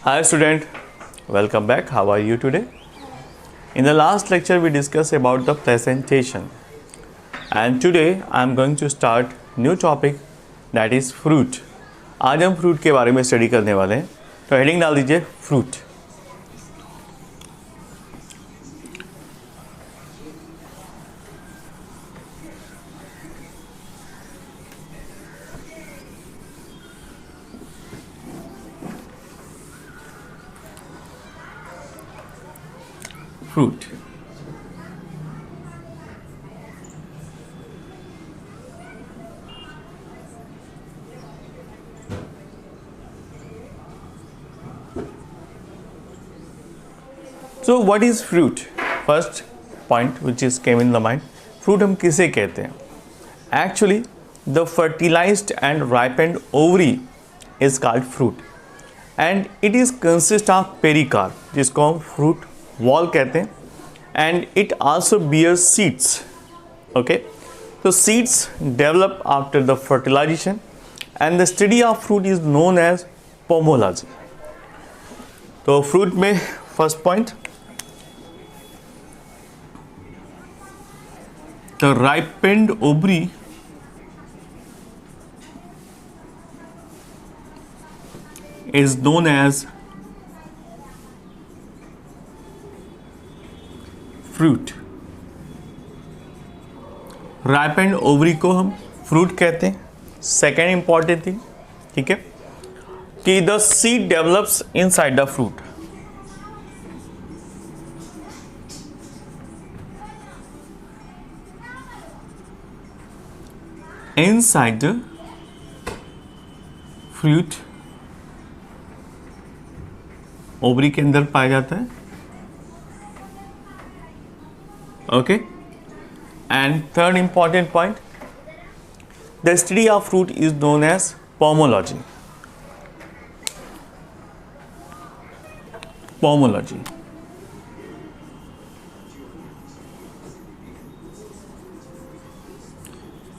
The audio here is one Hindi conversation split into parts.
Hi student, welcome back. How are you today? In the last lecture we discussed about the presentation and today I am going to start new topic that is fruit. आज हम fruit के बारे में study करने वाले हैं. तो heading डाल दीजिए fruit. Fruit. So what is fruit? First point which is came in the mind. Fruit हम किसे कहते हैं? Actually, the fertilized and ripened ovary is called fruit, and it is consist of pericarp, जिसको हम fruit wall कहते हैं, and it also bears seeds. Okay, so seeds develop after the fertilization, and the study of fruit is known as pomology. तो fruit में first point, the ripened ovary is known as fruit. Ripened ovary को हम फ्रूट कहते हैं. सेकेंड इंपॉर्टेंट थिंग, ठीक है, कि the seed develops inside the fruit. Inside the fruit ovary के अंदर पाया जाता है. Okay, and third important point, the study of fruit is known as pomology. Pomology.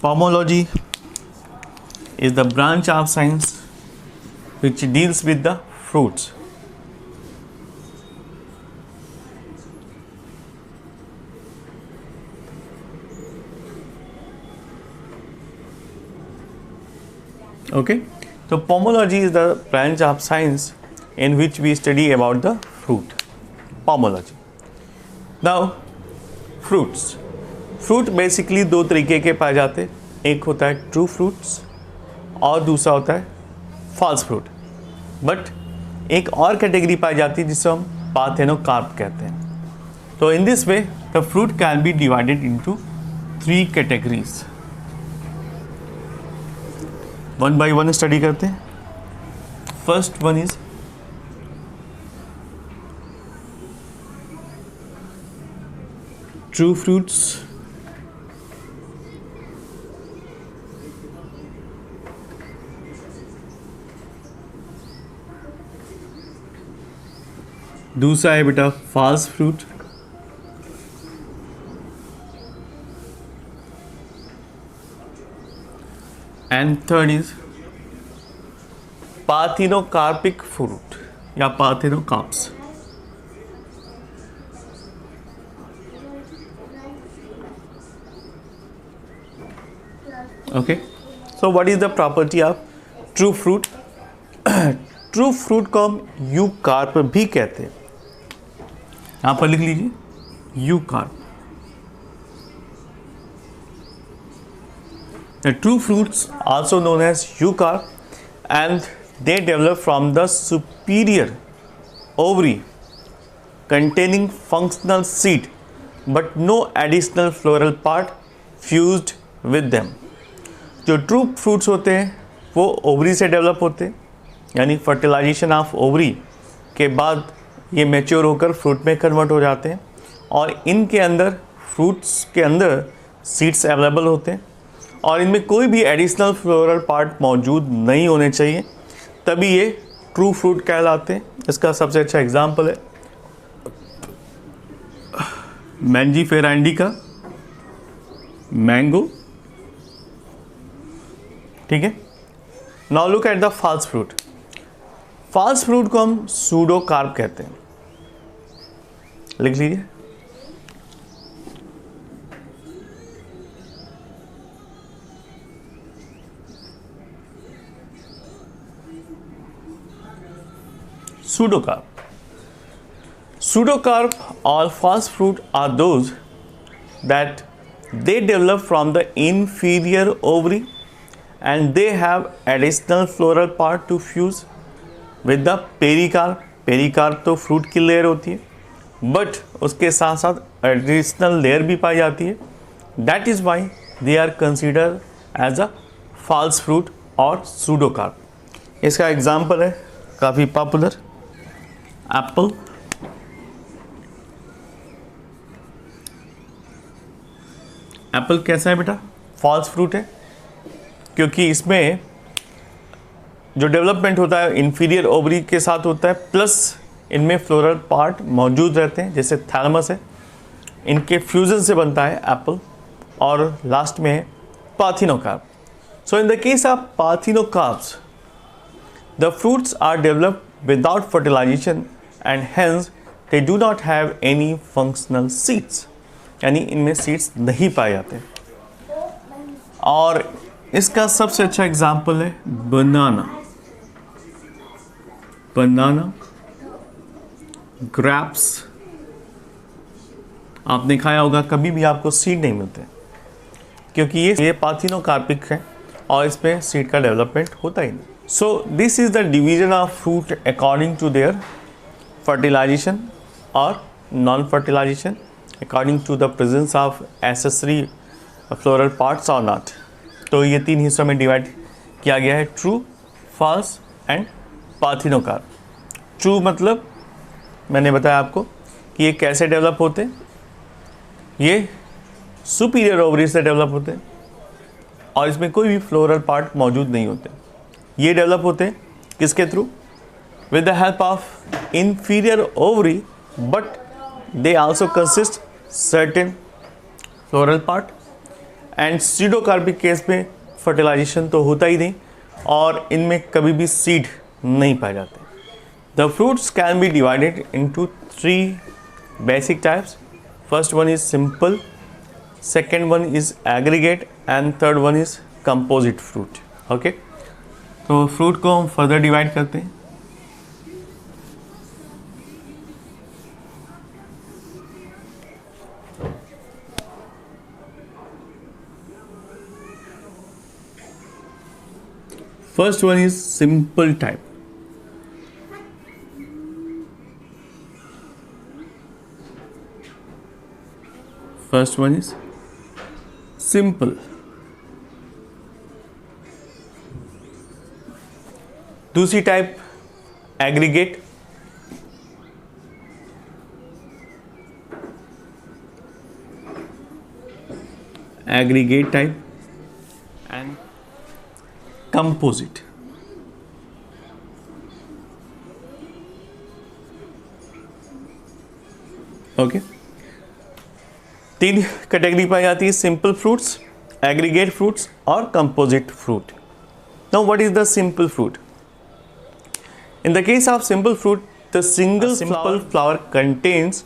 Pomology is the branch of science which deals with the fruits. Okay, so pomology is the branch of science in which we study about the fruit. Pomology. Now, fruits. Fruit basically दो तरीके के पाए जाते हैं. एक होता है ट्रू फ्रूट्स और दूसरा होता है फॉल्स फ्रूट. बट एक और कैटेगरी पाई जाती है जिसे हम पार्थेनोकार्प कहते हैं. तो in this way the fruit can be divided into 3 categories. One by one study करते हैं. First one is true fruits. दूसरा है बेटा false fruit. And third is parthenocarpic fruit या parthenocarps. Okay, so what is the property of true fruit? True fruit को हम यूकार्प भी कहते हैं. यहां पर लिख लीजिए यूकार्प. The true fruits also known as eucarp, and they develop from the superior ovary containing functional seed but no additional floral part fused with them. जो true fruits होते हैं वो ओवरी से डेवलप होते हैं, यानी फर्टिलाइजेशन ऑफ ओवरी के बाद ये मैच्योर होकर फ्रूट में कन्वर्ट हो जाते हैं और इनके अंदर फ्रूट्स के अंदर सीड्स अवेलेबल होते हैं और इनमें कोई भी एडिशनल फ्लोरल पार्ट मौजूद नहीं होने चाहिए, तभी ये ट्रू फ्रूट कहलाते हैं. इसका सबसे अच्छा एग्जांपल है मैंजीफेरा इंडिका, मैंगो. ठीक है. Now look at the false fruit. False fruit को हम सूडो कार्प कहते हैं, लिख लीजिए। Pseudocarp. Pseudocarp or false fruit are those that they develop from the inferior ovary and they have additional floral part to fuse with the pericarp. Pericarp तो फ्रूट की लेयर होती है, बट उसके साथ साथ एडिशनल लेयर भी पाई जाती है. That is why they are consider as a false fruit और सूडोकार्प. इसका एग्जाम्पल है काफ़ी पॉपुलर एप्पल. एप्पल कैसा है बेटा? फॉल्स फ्रूट है, क्योंकि इसमें जो डेवलपमेंट होता है इंफीरियर ओवरी के साथ होता है, प्लस इनमें फ्लोरल पार्ट मौजूद रहते हैं जैसे थैलमस है, इनके फ्यूजन से बनता है एप्पल. और लास्ट में है parthenocarp. So in the case of parthenocarps the fruits are developed without fertilization and hence they do not have any functional seeds, यानी इनमें सीड्स नहीं पाए जाते. और इसका सबसे अच्छा एग्जाम्पल है बनाना. बनाना, ग्रैप्स आपने खाया होगा, कभी भी आपको सीड नहीं मिलते क्योंकि ये पार्थिनोकार्पिक है और इसमें सीड का डेवलपमेंट होता ही नहीं. So this is the division of fruit according to their fertilization और non fertilization, according to the presence of accessory floral parts और नॉट. तो ये 3 हिस्सों में डिवाइड किया गया है, true, false and parthenocarp. True मतलब मैंने बताया आपको कि ये कैसे डेवलप होते हैं. ये सुपीरियर ओवरी से डेवलप होते हैं और इसमें कोई भी फ्लोरल पार्ट मौजूद नहीं होते. ये डेवलप होते हैं किसके through? With the help of inferior ovary, but they also consist certain floral part. And pseudocarpic case में फर्टिलाइजेशन तो होता ही नहीं और इनमें कभी भी सीड नहीं पाए जाते. The fruits can be divided into 3 basic types. First one is simple, second one is aggregate and third one is composite fruit. Okay, तो फ्रूट को हम फर्दर डिवाइड करते हैं. First one is simple type. First one is simple. दूसरी type aggregate. Aggregate type and composite. Okay, 3 category पाई जाती है, सिंपल फ्रूट्स, एग्रीगेट फ्रूट्स और composite fruit. Now what is the simple fruit? In the case of simple fruit the single flower contains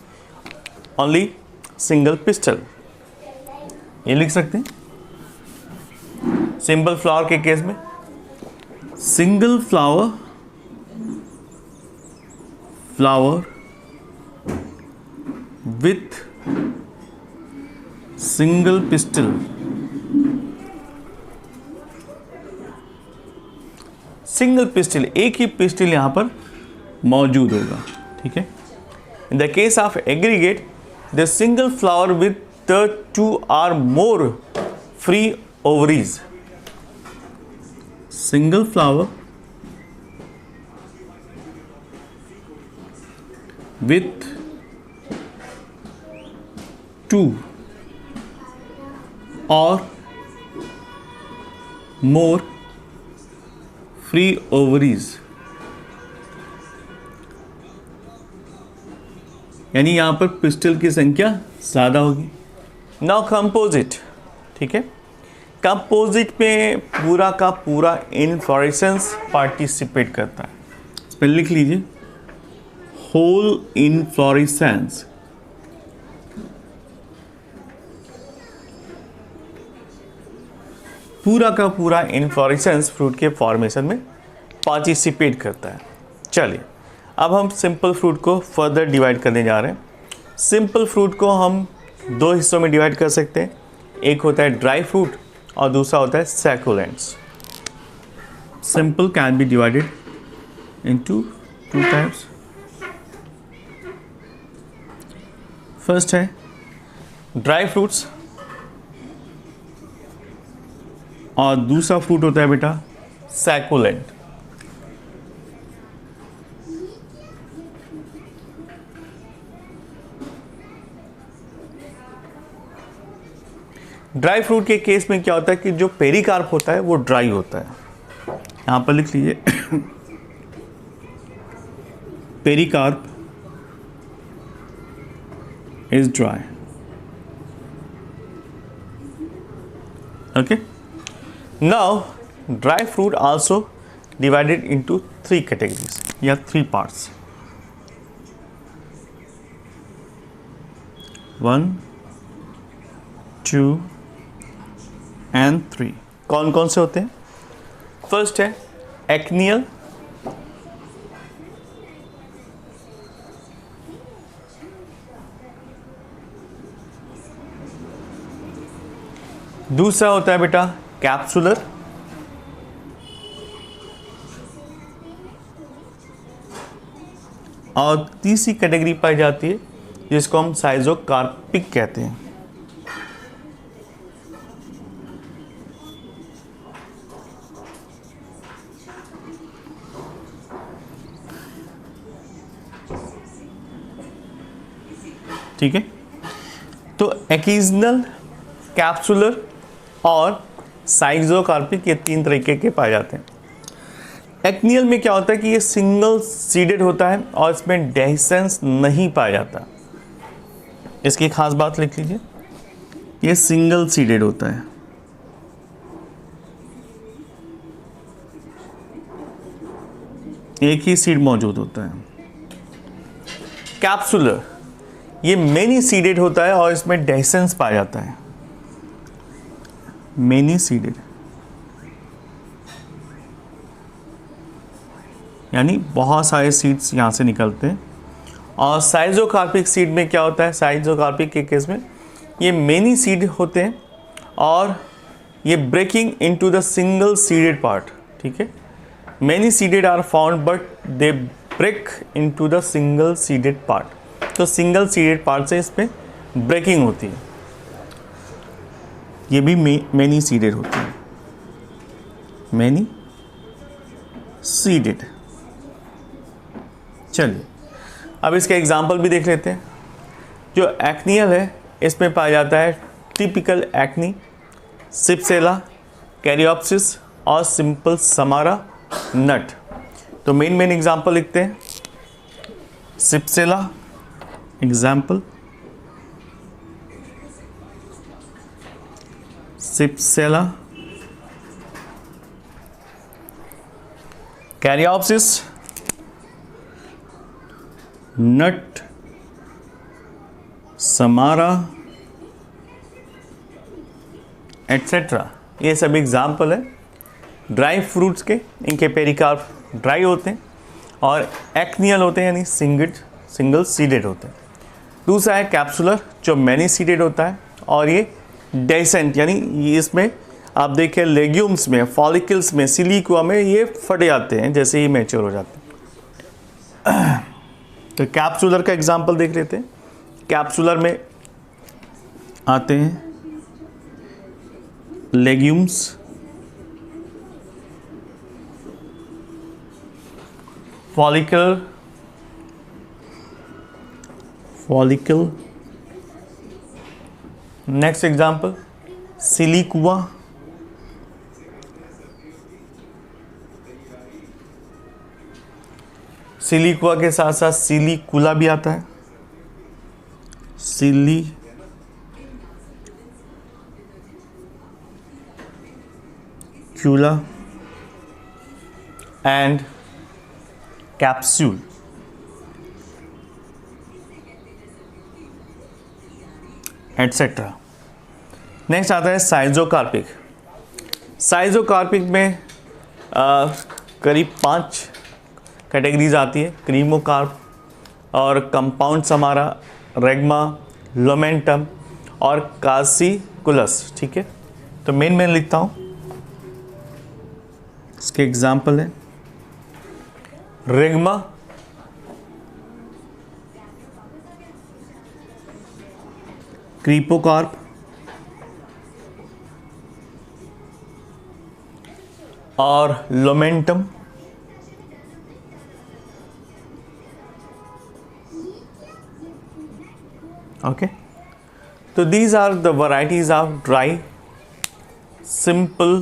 only single pistil. ये लिख सकते हैं सिंपल फ्लावर के केस में single flower with single pistil. Single pistil, एक ही पिस्टल यहां पर मौजूद होगा. ठीक है. In the case of aggregate the single flower with the 2 or more free ovaries. Single flower with 2 or more free ovaries. यानी यहां पर पिस्टल की संख्या ज़्यादा होगी. Now composite. ठीक है, कंपोजिट में पूरा का पूरा इन्फ्लोरेसेंस पार्टिसिपेट करता है. पहले लिख लीजिए होल इनफ्लोरेसेंस, पूरा का पूरा इनफ्लोरेसेंस फ्रूट के फॉर्मेशन में पार्टिसिपेट करता है। चलिए अब हम सिंपल फ्रूट को फर्दर डिवाइड करने जा रहे हैं। सिंपल फ्रूट को हम दो हिस्सों में डिवाइड कर सकते हैं, एक होता है ड्राई फ्रूट और दूसरा होता है succulents. Simple can be divided into two types. First है ड्राई फ्रूट्स और दूसरा फ्रूट होता है बेटा सैकुलेंट। ड्राई फ्रूट के केस में क्या होता है कि जो पेरिकार्प होता है वो ड्राई होता है। यहां पर लिख लीजिए pericarp is dry. Okay, now dry fruit also divided into three categories या थ्री पार्ट्स। 1, 2 एंड 3। कौन कौन से होते हैं? फर्स्ट है एक्नियल, दूसरा होता है बेटा कैप्सुलर, और तीसरी कैटेगरी पाई जाती है जिसको हम साइजोकार्पिक कहते हैं। ठीक है, तो एक्सिनल, कैप्सुलर और साइजोकार्पिक ये तीन तरीके के पाए जाते हैं। एक्नियल में क्या होता है कि ये सिंगल सीडेड होता है और इसमें डेhiscence नहीं पाया जाता। इसकी खास बात लिख लीजिए, ये सिंगल सीडेड होता है। एक ही सीड मौजूद होता है। कैप्सुलर ये मेनी सीडेड होता है और इसमें डेhiscence पाया जाता है। मेनी सीडेड यानी बहुत सारे सीड्स यहाँ से निकलते हैं। और साइजोकार्पिक सीड में क्या होता है? साइजोकार्पिक के केस में ये मेनी सीड होते हैं और ये breaking into the single seeded part. ठीक है, many seeded are found but they break into the single seeded part. तो सिंगल सीडेड पार्ट से इसमें ब्रेकिंग होती है। ये भी मेनी सीडेड होती है, मेनी सीडेड। चलिए अब इसका एग्जाम्पल भी देख लेते हैं। जो एक्नियल है इसमें पाया जाता है टिपिकल एक्नी, सिप्सेला, कैरियोप्सिस और सिंपल समारा नट। तो मेन एग्जाम्पल लिखते हैं। सिप्सेला एग्जाम्पल, सिप्सेला, कैरियोप्सिस, नट, समारा एटसेट्रा। ये सब एग्जाम्पल है ड्राई फ्रूट्स के। इनके पेरिकार्प ड्राई होते हैं और एक्नियल होते हैं यानी सिंगल सीडेड होते हैं। दूसरा है कैप्सुलर जो मैनी सीडेड होता है और ये डेसेंट यानी इसमें आप देखिए लेग्यूम्स में, फॉलिकल्स में, सिलिकुआ में ये फट जाते हैं जैसे ही मैच्योर हो जाते हैं। तो कैप्सुलर का एग्जांपल देख लेते हैं। कैप्सुलर में आते हैं legumes, follicle, next example siliqua, siliqua के साथ साथ सिलिकुला भी आता है, सिलिक्यूला एंड कैप्सूल, एटसेट्रा। नेक्स्ट आता है साइजोकार्पिक। साइजोकार्पिक में करीब 5 कैटेगरीज आती है, क्रीमोकार्प और कंपाउंड समारा, रेगमा, लोमेंटम और कार्सिकुलस। ठीक है, तो मेन लिखता हूँ, इसके एग्जाम्पल है रेगमा, क्रीपोकार्प और लोमेंटम। ओके, तो these are the varieties of dry simple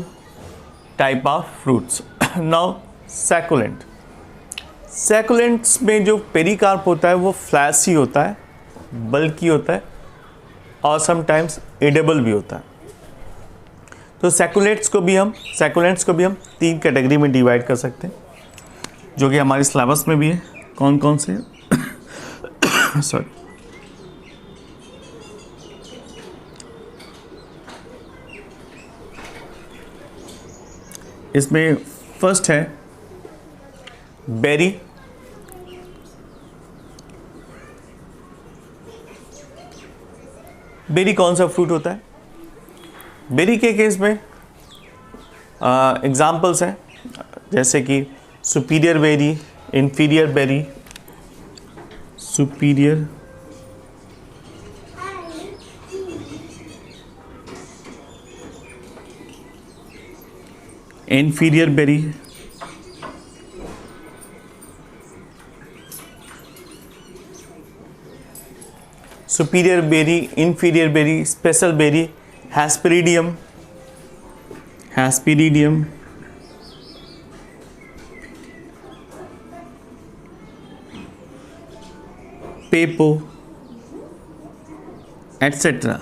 type of fruits. Now succulent. Succulents में जो पेरिकार्प होता है वो फ्लैसी होता है, बल्की होता है और समटाइम्स एडेबल भी होता है। तो सैकुलेंट्स को भी हम 3 कैटेगरी में डिवाइड कर सकते हैं, जो कि हमारे सिलेबस में भी है। कौन कौन से सॉरी, इसमें फर्स्ट है बेरी। बेरी कौन सा फ्रूट होता है? बेरी के केस में एग्जाम्पल्स हैं, जैसे कि superior berry, inferior berry, superior, inferior berry, superior berry, inferior berry, special berry, Hesperidium, pepo, etcetera.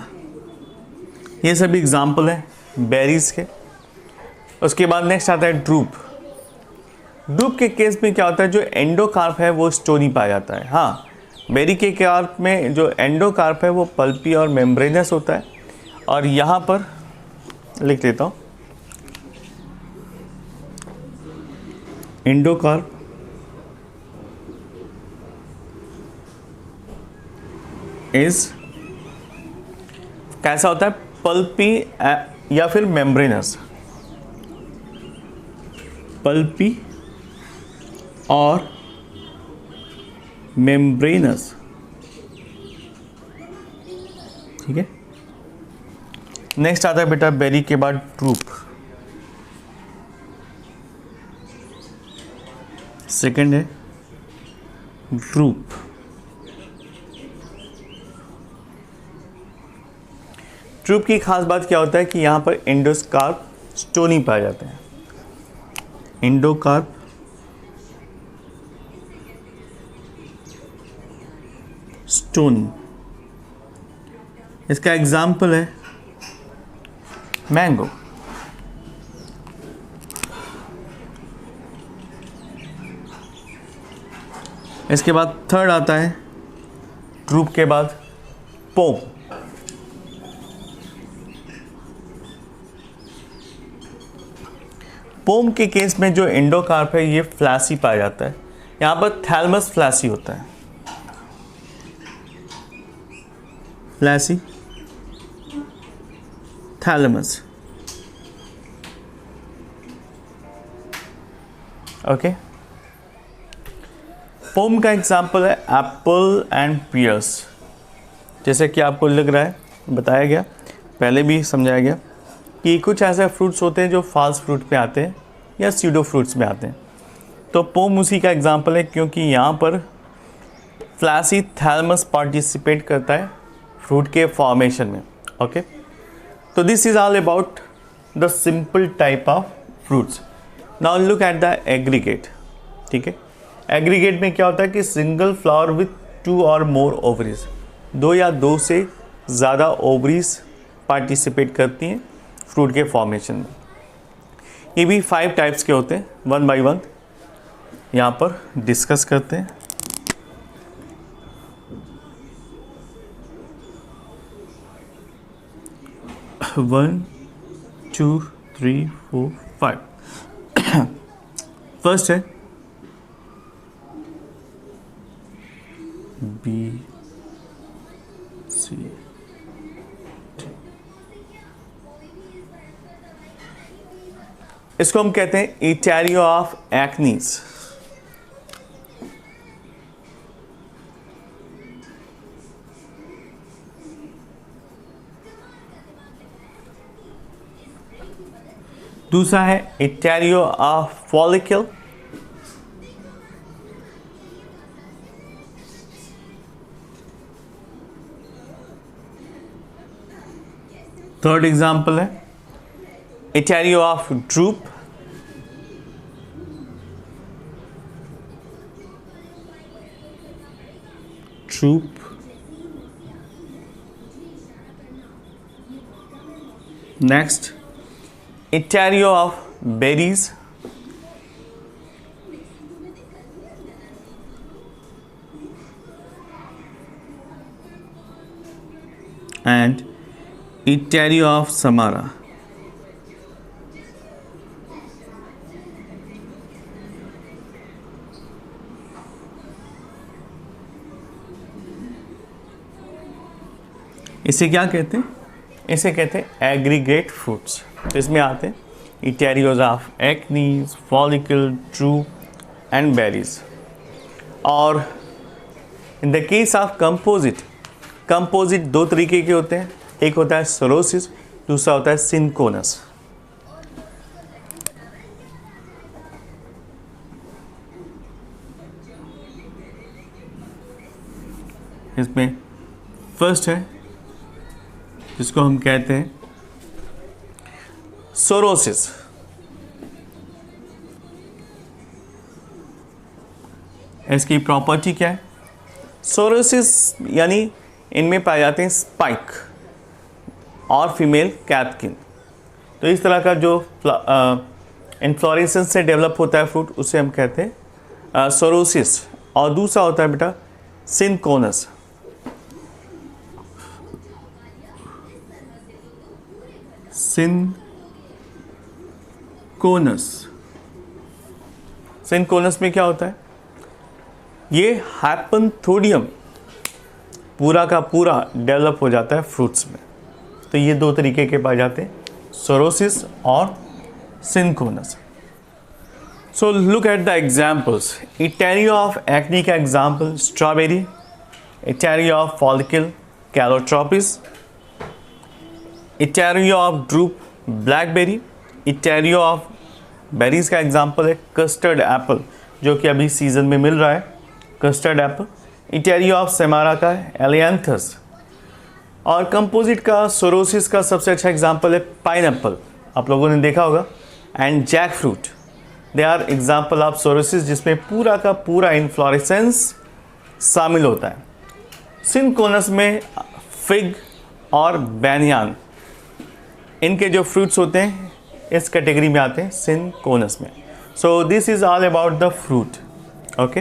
ये सभी एग्जाम्पल हैं बेरीज के। उसके बाद नेक्स्ट आता है ड्रूप। ड्रूप के केस में क्या होता है, जो एंडोकार्प है वो स्टोनी पाया जाता है। हाँ, बेरी के कार्प में जो एंडोकार्प है वो पल्पी और मेम्ब्रेनस होता है। और यहाँ पर लिख देता हूँ, एंडोकार्प इज कैसा होता है, पल्पी या फिर मेम्ब्रेनस, पल्पी और मेम्ब्रेनस। ठीक है, नेक्स्ट आता है बेटा बेरी के बाद ड्रूप। सेकंड है ड्रूप। ड्रूप की खास बात क्या होता है कि यहां पर एंडोकार्प स्टोनी पाए जाते हैं। एंडोकार्प स्टोन, इसका एग्जाम्पल है मैंगो। इसके बाद थर्ड आता है ड्रूप के बाद पोम। पोम के केस में जो एंडोकार्प है ये फ्लैसी पाया जाता है। यहाँ पर थैलमस फ्लैसी होता है, फ्लैसी थैलमस। ओके, पोम का एग्जाम्पल है एप्पल एंड पियर्स। जैसे कि आपको लग रहा है, बताया गया, पहले भी समझाया गया कि कुछ ऐसे फ्रूट्स होते हैं जो फास्ट फ्रूट पे आते हैं या सीडो फ्रूट्स में आते हैं। तो पोम उसी का एग्जाम्पल है, क्योंकि यहाँ पर फ्लैसी थैलमस पार्टिसिपेट करता है फ्रूट के फॉर्मेशन में। ओके, तो this is all about the simple type of fruits. Now look at the aggregate. ठीक है, एग्रीगेट में क्या होता है कि सिंगल फ्लावर विथ 2 और मोर ओवरीज, 2 या 2 से ज़्यादा ओवरीज पार्टिसिपेट करती हैं फ्रूट के फॉर्मेशन में। ये भी 5 टाइप्स के होते हैं, 1 by 1। यहाँ पर डिस्कस करते हैं। One, two, three, four, five. First है बी सी, इसको हम कहते हैं इटैरियो ऑफ एक्नीज। दूसरा है etaerio of follicle. Third example है etaerio of drupe. Next etaerio of berries. And etaerio of samara. इसे क्या कहते हैं? इसे कहते हैं एग्रीगेट फ्रूट्स। तो इसमें आते हैं etaerios of achenes, follicle, drupe and berries. और in the case of composite दो तरीके के होते हैं, एक होता है सोरोसिस, दूसरा होता है सिंकोनस। इसमें फर्स्ट है जिसको हम कहते हैं सोरोसिस। इसकी प्रॉपर्टी क्या है? सोरोसिस यानी इनमें पाए जाते हैं स्पाइक और फीमेल कैटकिन। तो इस तरह का जो इन्फ्लोरेसेंस से डेवलप होता है फ्रूट, उसे हम कहते हैं सोरोसिस। और दूसरा होता है बेटा सिंकोनस। सिंकोनस में क्या होता है? ये हैपन्थोडियम पूरा का पूरा डेवलप हो जाता है फ्रूट्स में। तो ये दो तरीके के पाए जाते हैं, सोरोसिस और syconus. So look at the examples. Etaerio of achene का example strawberry, etaerio of follicle calotropis, etaerio of drupe blackberry, etaerio of berries का एग्जाम्पल है कस्टर्ड एप्पल, जो कि अभी सीजन में मिल रहा है, custard apple. Etaerio of samara का है एलियांथस। और कंपोजिट का सोरोसिस का सबसे अच्छा एग्जाम्पल है पाइनएप्पल, आप लोगों ने देखा होगा, and jackfruit. They are example of sorosis जिसमें पूरा का पूरा इन्फ्लोरेसेंस शामिल होता है। सिंकोनस में फिग और बैनियान, इनके जो फ्रूट्स होते हैं इस कैटेगरी में आते हैं सिंकोनस में। सो this is all about the fruit. Okay.